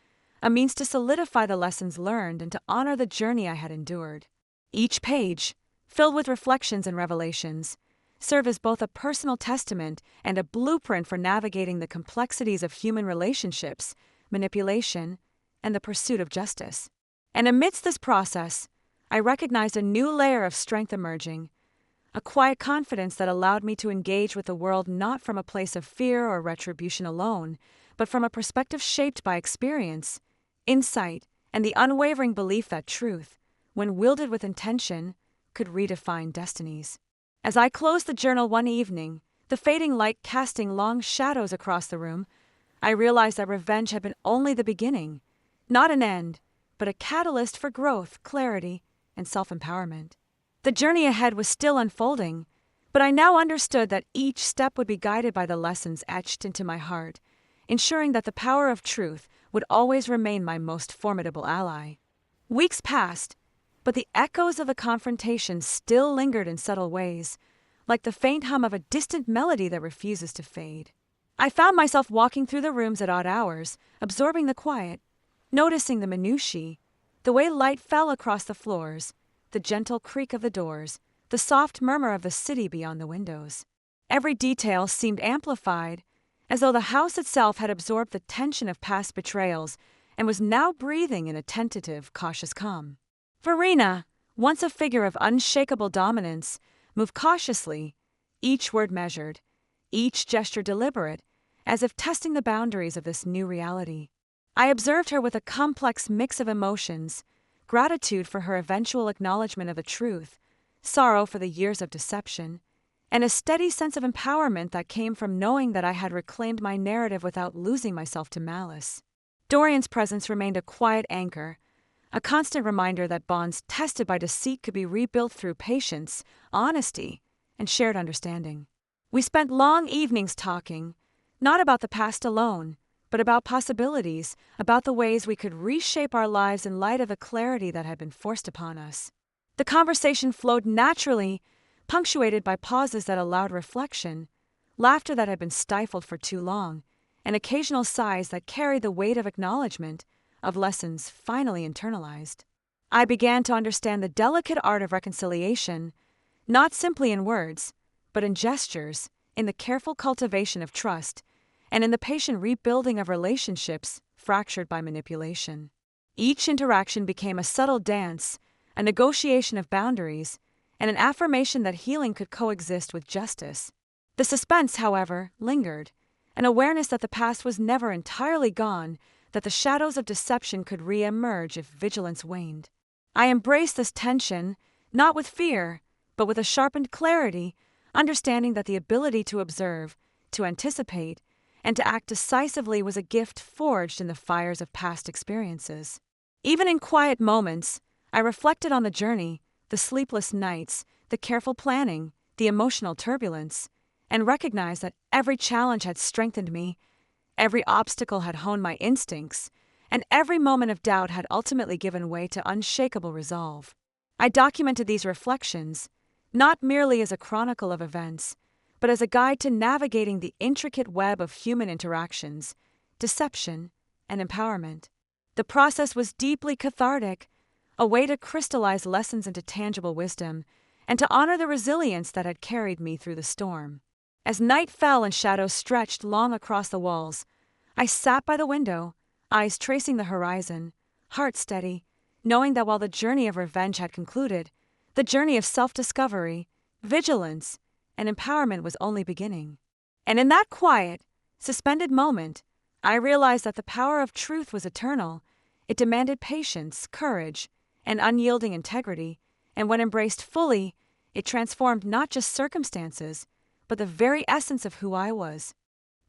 a means to solidify the lessons learned and to honor the journey I had endured. Each page, filled with reflections and revelations, served as both a personal testament and a blueprint for navigating the complexities of human relationships, manipulation, and the pursuit of justice. And amidst this process, I recognized a new layer of strength emerging, a quiet confidence that allowed me to engage with the world not from a place of fear or retribution alone, but from a perspective shaped by experience, insight, and the unwavering belief that truth, when wielded with intention, could redefine destinies. As I closed the journal one evening, the fading light casting long shadows across the room, I realized that revenge had been only the beginning, not an end, but a catalyst for growth, clarity, and self-empowerment. The journey ahead was still unfolding, but I now understood that each step would be guided by the lessons etched into my heart, ensuring that the power of truth would always remain my most formidable ally. Weeks passed, but the echoes of the confrontation still lingered in subtle ways, like the faint hum of a distant melody that refuses to fade. I found myself walking through the rooms at odd hours, absorbing the quiet, noticing the minutiae, the way light fell across the floors, the gentle creak of the doors, the soft murmur of the city beyond the windows. Every detail seemed amplified, as though the house itself had absorbed the tension of past betrayals and was now breathing in a tentative, cautious calm. Verena, once a figure of unshakable dominance, moved cautiously, each word measured, each gesture deliberate, as if testing the boundaries of this new reality. I observed her with a complex mix of emotions, gratitude for her eventual acknowledgement of the truth, sorrow for the years of deception, and a steady sense of empowerment that came from knowing that I had reclaimed my narrative without losing myself to malice. Dorian's presence remained a quiet anchor, a constant reminder that bonds tested by deceit could be rebuilt through patience, honesty, and shared understanding. We spent long evenings talking, not about the past alone, but about possibilities, about the ways we could reshape our lives in light of the clarity that had been forced upon us. The conversation flowed naturally, punctuated by pauses that allowed reflection, laughter that had been stifled for too long, and occasional sighs that carried the weight of acknowledgement, of lessons finally internalized. I began to understand the delicate art of reconciliation, not simply in words, but in gestures, in the careful cultivation of trust, and in the patient rebuilding of relationships fractured by manipulation. Each interaction became a subtle dance, a negotiation of boundaries, and an affirmation that healing could coexist with justice. The suspense, however, lingered, an awareness that the past was never entirely gone, that the shadows of deception could re-emerge if vigilance waned. I embraced this tension, not with fear, but with a sharpened clarity, understanding that the ability to observe, to anticipate, and to act decisively was a gift forged in the fires of past experiences. Even in quiet moments, I reflected on the journey, the sleepless nights, the careful planning, the emotional turbulence, and recognized that every challenge had strengthened me, every obstacle had honed my instincts, and every moment of doubt had ultimately given way to unshakable resolve. I documented these reflections, not merely as a chronicle of events, but as a guide to navigating the intricate web of human interactions, deception, and empowerment. The process was deeply cathartic, a way to crystallize lessons into tangible wisdom, and to honor the resilience that had carried me through the storm. As night fell and shadows stretched long across the walls, I sat by the window, eyes tracing the horizon, heart steady, knowing that while the journey of revenge had concluded, the journey of self-discovery, vigilance, and empowerment was only beginning. And in that quiet, suspended moment, I realized that the power of truth was eternal. It demanded patience, courage, and unyielding integrity, and when embraced fully, it transformed not just circumstances, but the very essence of who I was.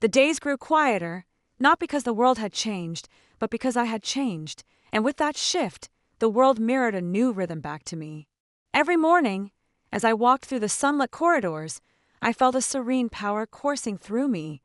The days grew quieter, not because the world had changed, but because I had changed, and with that shift, the world mirrored a new rhythm back to me. Every morning, as I walked through the sunlit corridors, I felt a serene power coursing through me,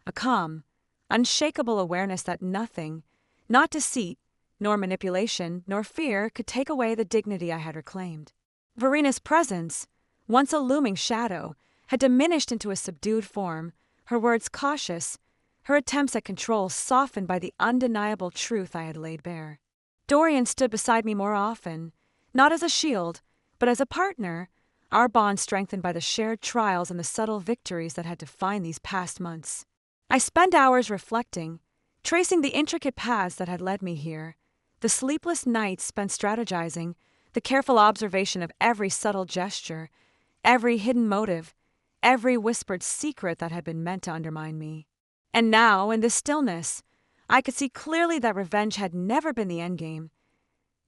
a calm, unshakable awareness that nothing, not deceit, nor manipulation, nor fear, could take away the dignity I had reclaimed. Verina's presence, once a looming shadow, had diminished into a subdued form, her words cautious, her attempts at control softened by the undeniable truth I had laid bare. Dorian stood beside me more often, not as a shield, but as a partner, our bond strengthened by the shared trials and the subtle victories that had defined these past months. I spent hours reflecting, tracing the intricate paths that had led me here, the sleepless nights spent strategizing, the careful observation of every subtle gesture, every hidden motive, every whispered secret that had been meant to undermine me. And now, in this stillness, I could see clearly that revenge had never been the endgame.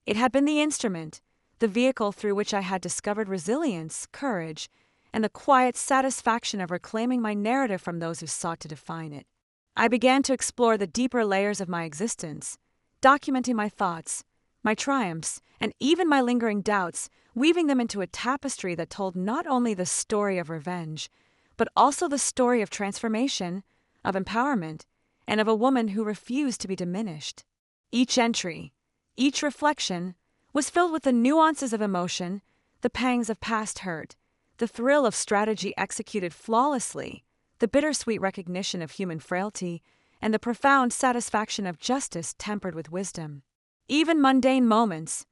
It had been the instrument, the vehicle through which I had discovered resilience, courage, and the quiet satisfaction of reclaiming my narrative from those who sought to define it. I began to explore the deeper layers of my existence, documenting my thoughts, my triumphs, and even my lingering doubts, weaving them into a tapestry that told not only the story of revenge, but also the story of transformation, of empowerment, and of a woman who refused to be diminished. Each entry, each reflection, was filled with the nuances of emotion, the pangs of past hurt, the thrill of strategy executed flawlessly, the bittersweet recognition of human frailty, and the profound satisfaction of justice tempered with wisdom. Even mundane moments,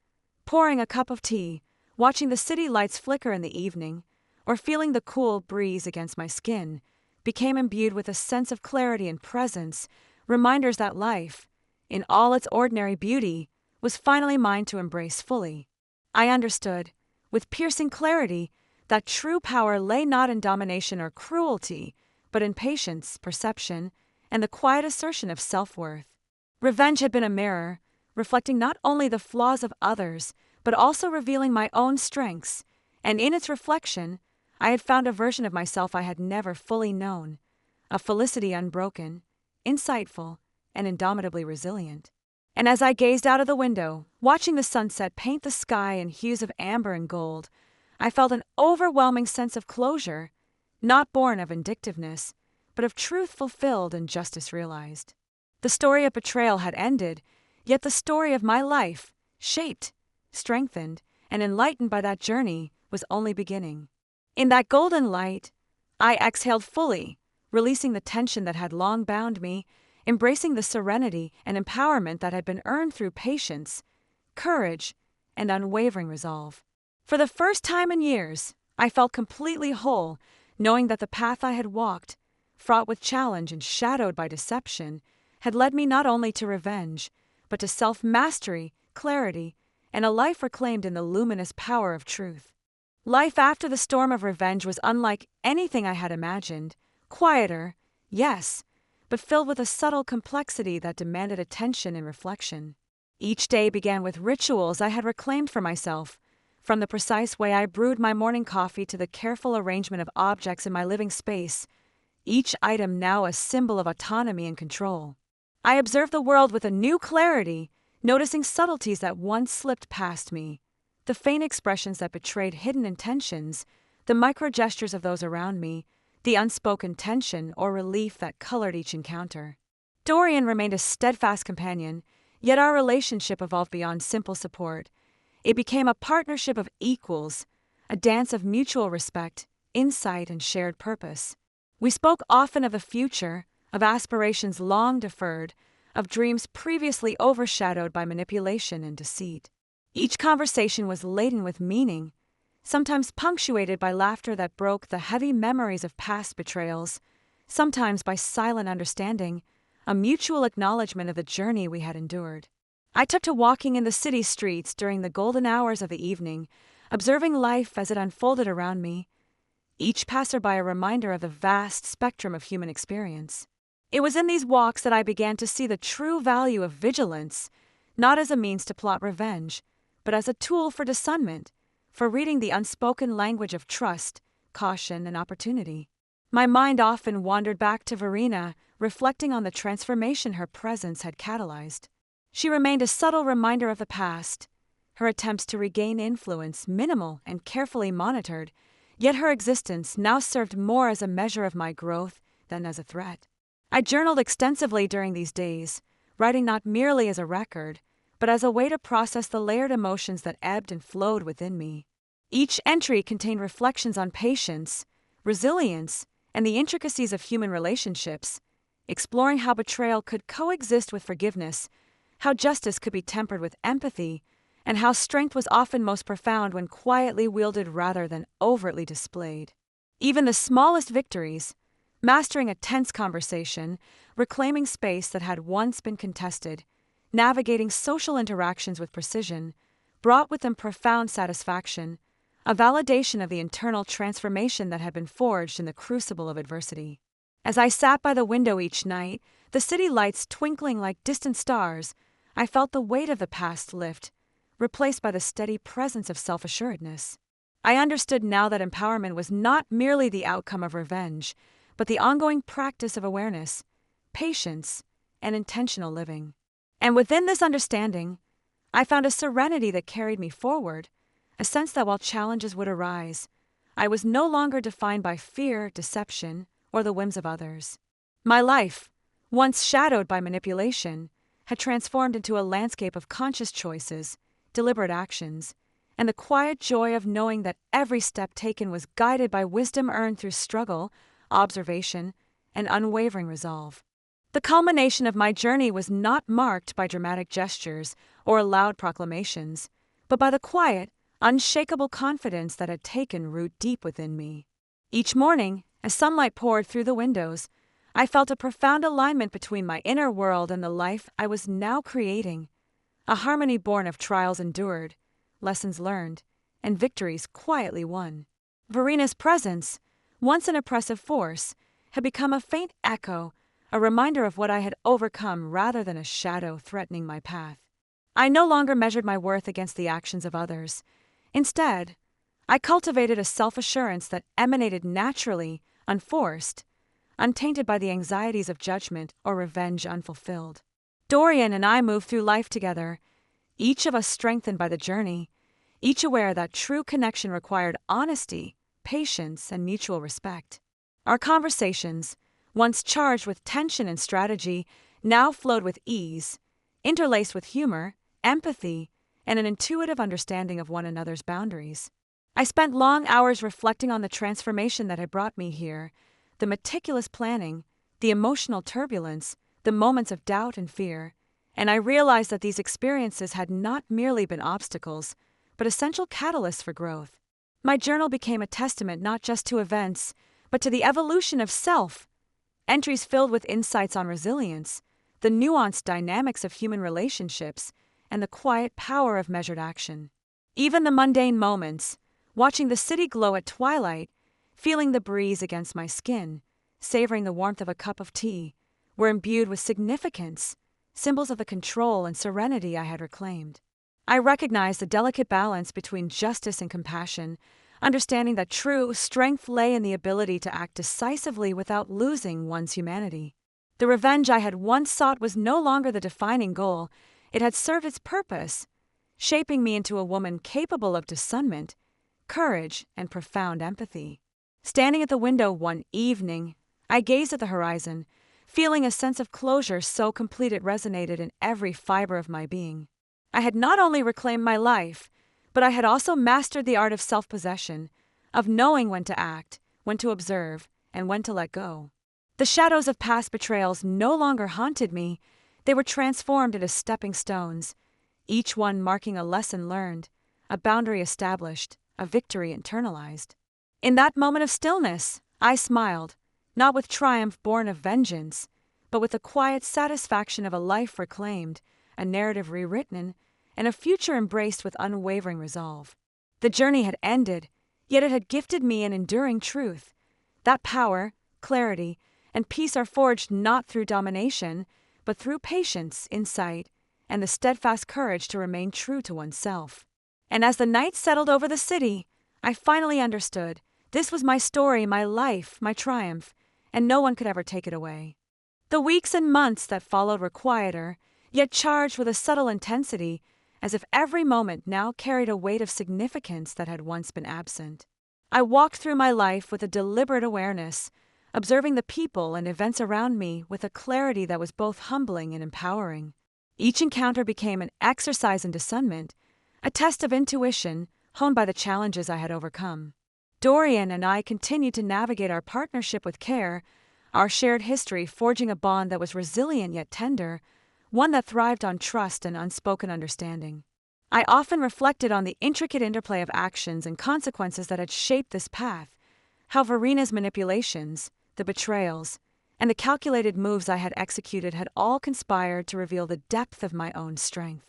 pouring a cup of tea, watching the city lights flicker in the evening, or feeling the cool breeze against my skin, became imbued with a sense of clarity and presence, reminders that life, in all its ordinary beauty, was finally mine to embrace fully. I understood, with piercing clarity, that true power lay not in domination or cruelty, but in patience, perception, and the quiet assertion of self-worth. Revenge had been a mirror, reflecting not only the flaws of others, but also revealing my own strengths, and in its reflection, I had found a version of myself I had never fully known, a Felicity unbroken, insightful, and indomitably resilient. And as I gazed out of the window, watching the sunset paint the sky in hues of amber and gold, I felt an overwhelming sense of closure, not born of vindictiveness, but of truth fulfilled and justice realized. The story of betrayal had ended, yet the story of my life, shaped, strengthened, and enlightened by that journey, was only beginning. In that golden light, I exhaled fully, releasing the tension that had long bound me, embracing the serenity and empowerment that had been earned through patience, courage, and unwavering resolve. For the first time in years, I felt completely whole, knowing that the path I had walked, fraught with challenge and shadowed by deception, had led me not only to revenge, but to self-mastery, clarity, and a life reclaimed in the luminous power of truth. Life after the storm of revenge was unlike anything I had imagined, quieter, yes, but filled with a subtle complexity that demanded attention and reflection. Each day began with rituals I had reclaimed for myself, from the precise way I brewed my morning coffee to the careful arrangement of objects in my living space, each item now a symbol of autonomy and control. I observed the world with a new clarity, noticing subtleties that once slipped past me, the faint expressions that betrayed hidden intentions, the micro-gestures of those around me, the unspoken tension or relief that colored each encounter. Dorian remained a steadfast companion, yet our relationship evolved beyond simple support. It became a partnership of equals, a dance of mutual respect, insight, and shared purpose. We spoke often of the future, of aspirations long deferred, of dreams previously overshadowed by manipulation and deceit. Each conversation was laden with meaning, sometimes punctuated by laughter that broke the heavy memories of past betrayals, sometimes by silent understanding, a mutual acknowledgement of the journey we had endured. I took to walking in the city streets during the golden hours of the evening, observing life as it unfolded around me, each passerby a reminder of the vast spectrum of human experience. It was in these walks that I began to see the true value of vigilance, not as a means to plot revenge, but as a tool for discernment, for reading the unspoken language of trust, caution, and opportunity. My mind often wandered back to Verena, reflecting on the transformation her presence had catalyzed. She remained a subtle reminder of the past, her attempts to regain influence minimal and carefully monitored, yet her existence now served more as a measure of my growth than as a threat. I journaled extensively during these days, writing not merely as a record, but as a way to process the layered emotions that ebbed and flowed within me. Each entry contained reflections on patience, resilience, and the intricacies of human relationships, exploring how betrayal could coexist with forgiveness, how justice could be tempered with empathy, and how strength was often most profound when quietly wielded rather than overtly displayed. Even the smallest victories, mastering a tense conversation, reclaiming space that had once been contested, navigating social interactions with precision, brought with them profound satisfaction, a validation of the internal transformation that had been forged in the crucible of adversity. As I sat by the window each night, the city lights twinkling like distant stars, I felt the weight of the past lift, replaced by the steady presence of self-assuredness. I understood now that empowerment was not merely the outcome of revenge, but the ongoing practice of awareness, patience, and intentional living. And within this understanding, I found a serenity that carried me forward, a sense that while challenges would arise, I was no longer defined by fear, deception, or the whims of others. My life, once shadowed by manipulation, had transformed into a landscape of conscious choices, deliberate actions, and the quiet joy of knowing that every step taken was guided by wisdom earned through struggle, observation, and unwavering resolve. The culmination of my journey was not marked by dramatic gestures or loud proclamations, but by the quiet, unshakable confidence that had taken root deep within me. Each morning, as sunlight poured through the windows, I felt a profound alignment between my inner world and the life I was now creating, a harmony born of trials endured, lessons learned, and victories quietly won. Verena's presence, once an oppressive force, had become a faint echo, a reminder of what I had overcome rather than a shadow threatening my path. I no longer measured my worth against the actions of others. Instead, I cultivated a self-assurance that emanated naturally, unforced, untainted by the anxieties of judgment or revenge unfulfilled. Dorian and I moved through life together, each of us strengthened by the journey, each aware that true connection required honesty, patience, and mutual respect. Our conversations, once charged with tension and strategy, now flowed with ease, interlaced with humor, empathy, and an intuitive understanding of one another's boundaries. I spent long hours reflecting on the transformation that had brought me here, the meticulous planning, the emotional turbulence, the moments of doubt and fear, and I realized that these experiences had not merely been obstacles, but essential catalysts for growth. My journal became a testament not just to events, but to the evolution of self. Entries filled with insights on resilience, the nuanced dynamics of human relationships, and the quiet power of measured action. Even the mundane moments, watching the city glow at twilight, feeling the breeze against my skin, savoring the warmth of a cup of tea, were imbued with significance, symbols of the control and serenity I had reclaimed. I recognized the delicate balance between justice and compassion, understanding that true strength lay in the ability to act decisively without losing one's humanity. The revenge I had once sought was no longer the defining goal. It had served its purpose, shaping me into a woman capable of discernment, courage, and profound empathy. Standing at the window one evening, I gazed at the horizon, feeling a sense of closure so complete it resonated in every fiber of my being. I had not only reclaimed my life, but I had also mastered the art of self-possession, of knowing when to act, when to observe, and when to let go. The shadows of past betrayals no longer haunted me. They were transformed into stepping stones, each one marking a lesson learned, a boundary established, a victory internalized. In that moment of stillness, I smiled, not with triumph born of vengeance, but with the quiet satisfaction of a life reclaimed, a narrative rewritten, and a future embraced with unwavering resolve. The journey had ended, yet it had gifted me an enduring truth. That power, clarity, and peace are forged not through domination, but through patience, insight, and the steadfast courage to remain true to oneself. And as the night settled over the city, I finally understood. This was my story, my life, my triumph, and no one could ever take it away. The weeks and months that followed were quieter, yet charged with a subtle intensity, as if every moment now carried a weight of significance that had once been absent. I walked through my life with a deliberate awareness, observing the people and events around me with a clarity that was both humbling and empowering. Each encounter became an exercise in discernment, a test of intuition honed by the challenges I had overcome. Dorian and I continued to navigate our partnership with care, our shared history forging a bond that was resilient yet tender, one that thrived on trust and unspoken understanding. I often reflected on the intricate interplay of actions and consequences that had shaped this path, how Verina's manipulations, the betrayals, and the calculated moves I had executed had all conspired to reveal the depth of my own strength.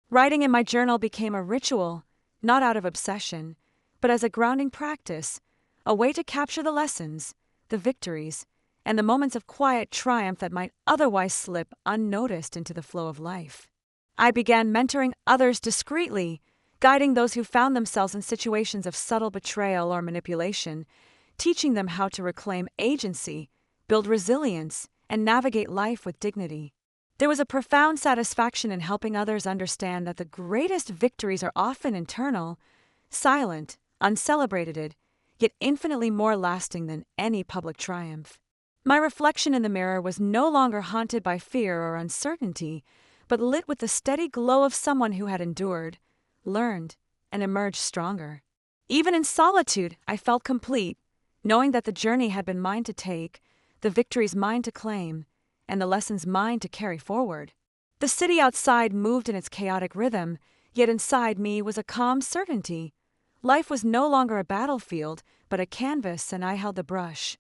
Writing in my journal became a ritual, not out of obsession, but as a grounding practice, a way to capture the lessons, the victories, and the moments of quiet triumph that might otherwise slip unnoticed into the flow of life. I began mentoring others discreetly, guiding those who found themselves in situations of subtle betrayal or manipulation, teaching them how to reclaim agency, build resilience, and navigate life with dignity. There was a profound satisfaction in helping others understand that the greatest victories are often internal, silent, uncelebrated, yet infinitely more lasting than any public triumph. My reflection in the mirror was no longer haunted by fear or uncertainty, but lit with the steady glow of someone who had endured, learned, and emerged stronger. Even in solitude, I felt complete, knowing that the journey had been mine to take, the victories mine to claim, and the lessons mine to carry forward. The city outside moved in its chaotic rhythm, yet inside me was a calm certainty. Life was no longer a battlefield, but a canvas, and I held the brush.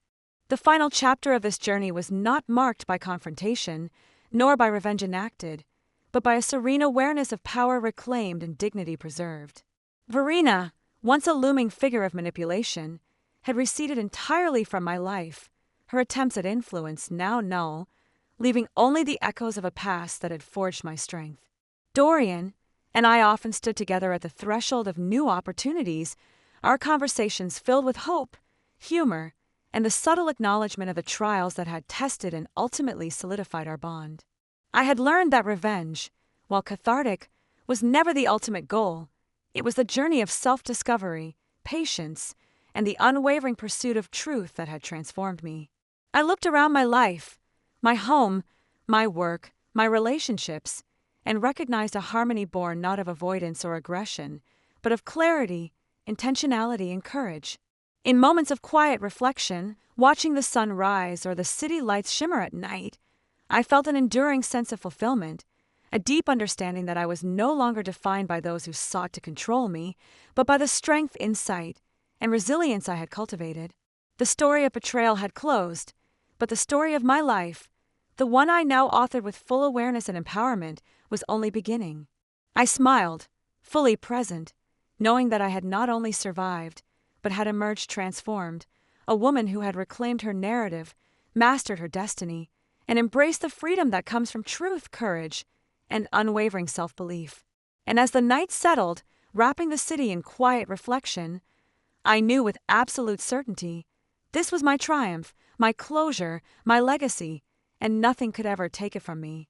The final chapter of this journey was not marked by confrontation, nor by revenge enacted, but by a serene awareness of power reclaimed and dignity preserved. Verina, once a looming figure of manipulation, had receded entirely from my life, her attempts at influence now null, leaving only the echoes of a past that had forged my strength. Dorian and I often stood together at the threshold of new opportunities, our conversations filled with hope, humor, and the subtle acknowledgement of the trials that had tested and ultimately solidified our bond. I had learned that revenge, while cathartic, was never the ultimate goal. It was the journey of self-discovery, patience, and the unwavering pursuit of truth that had transformed me. I looked around my life, my home, my work, my relationships, and recognized a harmony born not of avoidance or aggression, but of clarity, intentionality, and courage. In moments of quiet reflection, watching the sun rise or the city lights shimmer at night, I felt an enduring sense of fulfillment, a deep understanding that I was no longer defined by those who sought to control me, but by the strength, insight, and resilience I had cultivated. The story of betrayal had closed, but the story of my life, the one I now authored with full awareness and empowerment, was only beginning. I smiled, fully present, knowing that I had not only survived, but had emerged transformed, a woman who had reclaimed her narrative, mastered her destiny, and embraced the freedom that comes from truth, courage, and unwavering self-belief. And as the night settled, wrapping the city in quiet reflection, I knew with absolute certainty this was my triumph, my closure, my legacy, and nothing could ever take it from me.